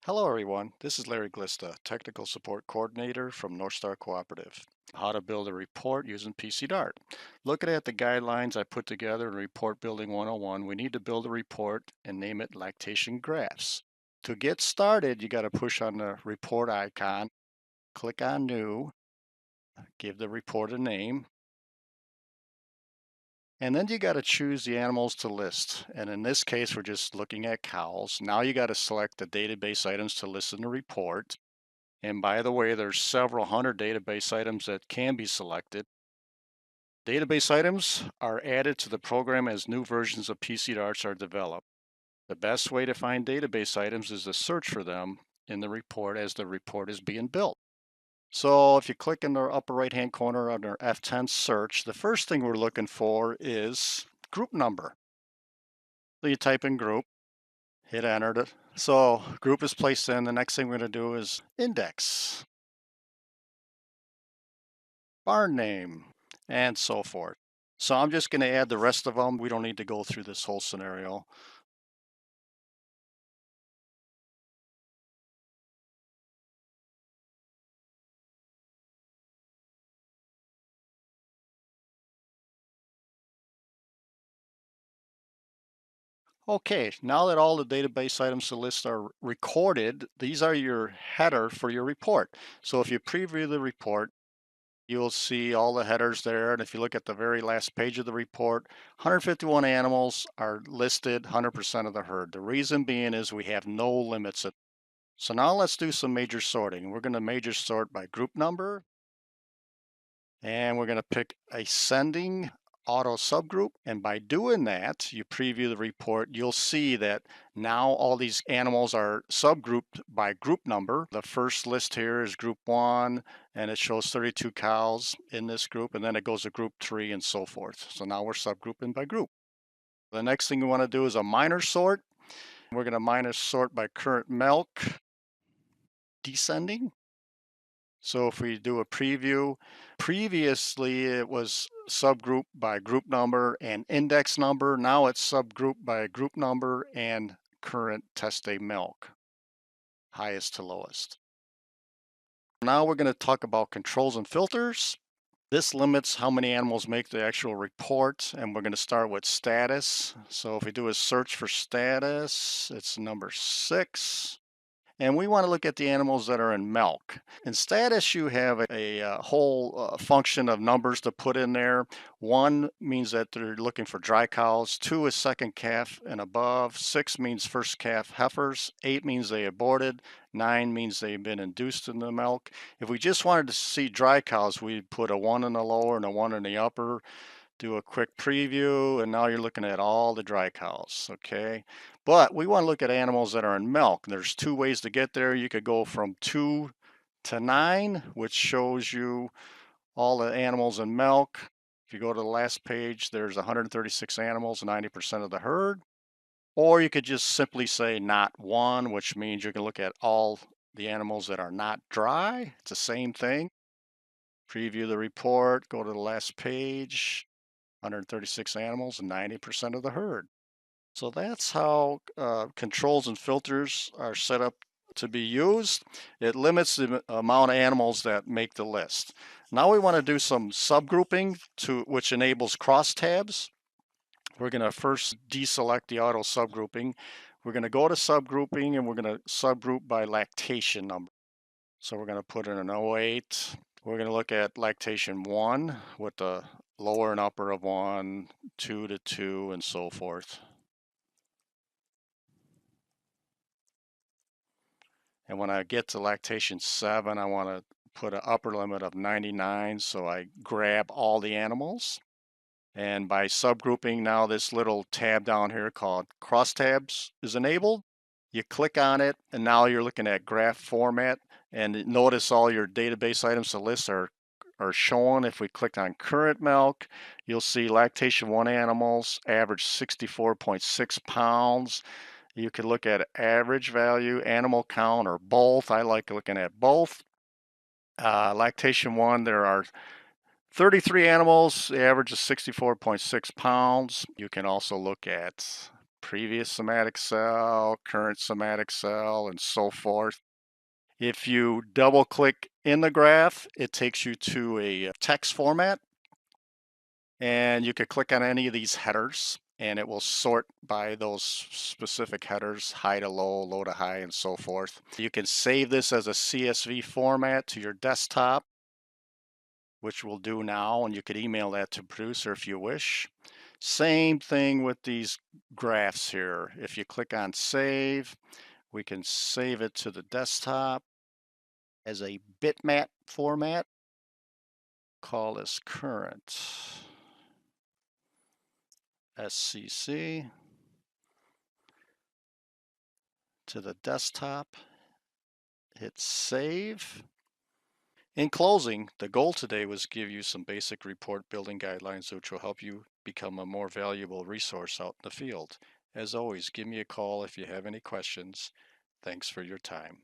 Hello everyone, this is Larry Glista, Technical Support Coordinator from NorthStar Cooperative. How to build a report using PCDart. Looking at the guidelines I put together in Report Building 101, we need to build a report and name it Lactation Graphs. To get started, you got to push on the report icon, click on New, give the report a name, and then you got to choose the animals to list. And in this case, we're just looking at cows. Now you got to select the database items to list in the report. And by the way, there's several hundred database items that can be selected. Database items are added to the program as new versions of PCDarts are developed. The best way to find database items is to search for them in the report as the report is being built. So if you click in the upper right hand corner under F10 search, the first thing we're looking for is group number. So you type in group, hit enter. So group is placed in. The next thing we're going to do is index. Barn name, and so forth. So I'm just going to add the rest of them. We don't need to go through this whole scenario. Okay, now that all the database items to list are recorded, these are your header for your report. So if you preview the report, you'll see all the headers there. And if you look at the very last page of the report, 151 animals are listed, 100% of the herd. The reason being is we have no limits. So now let's do some major sorting. We're going to major sort by group number, and we're going to pick ascending auto subgroup. And by doing that, you preview the report, you'll see that now all these animals are subgrouped by group number. The first list here is group 1, and it shows 32 cows in this group, and then it goes to group 3 and so forth. So now we're subgrouping by group. The next thing we want to do is a minor sort. We're going to minor sort by current milk, descending. So if we do a preview, previously it was subgroup by group number and index number. Now it's subgroup by group number and current test day milk, highest to lowest. Now we're going to talk about controls and filters. This limits how many animals make the actual report, and we're going to start with status. So if we do a search for status, it's number 6. And we want to look at the animals that are in milk. In status, you have a whole function of numbers to put in there. 1 means that they're looking for dry cows. 2 is second calf and above. 6 means first calf heifers. 8 means they aborted. 9 means they've been induced in the milk. If we just wanted to see dry cows, we'd put a 1 in the lower and a 1 in the upper. Do a quick preview, and now you're looking at all the dry cows, okay? But we want to look at animals that are in milk. There's 2 ways to get there. You could go from 2 to 9, which shows you all the animals in milk. If you go to the last page, there's 136 animals, 90% of the herd. Or you could just simply say not 1, which means you can look at all the animals that are not dry. It's the same thing. Preview the report, go to the last page, 136 animals and 90% of the herd. So that's how controls and filters are set up to be used. It limits the amount of animals that make the list. Now we want to do some subgrouping which enables crosstabs. We're going to first deselect the auto subgrouping. We're going to go to subgrouping, and we're going to subgroup by lactation number. So we're going to put in an 08. We're going to look at lactation 1 with the lower and upper of 1, 2 to 2, and so forth. And when I get to lactation 7, I want to put an upper limit of 99, so I grab all the animals. And by subgrouping, now this little tab down here called crosstabs is enabled. You click on it, and now you're looking at graph format. And notice all your database items to list are shown. If we click on current milk, you'll see lactation 1 animals average 64.6 pounds. You can look at average value, animal count, or both. I like looking at both. Lactation 1, there are 33 animals. The average is 64.6 pounds. You can also look at previous somatic cell, current somatic cell, and so forth. If you double click in the graph, it takes you to a text format, and you could click on any of these headers and it will sort by those specific headers, high to low, low to high, and so forth. You can save this as a CSV format to your desktop, which we'll do now, and you could email that to producer if you wish. Same thing with these graphs here. If you click on save, we can save it to the desktop as a bitmap format. Call this current SCC to the desktop. Hit save. In closing, the goal today was to give you some basic report building guidelines which will help you become a more valuable resource out in the field. As always, give me a call if you have any questions. Thanks for your time.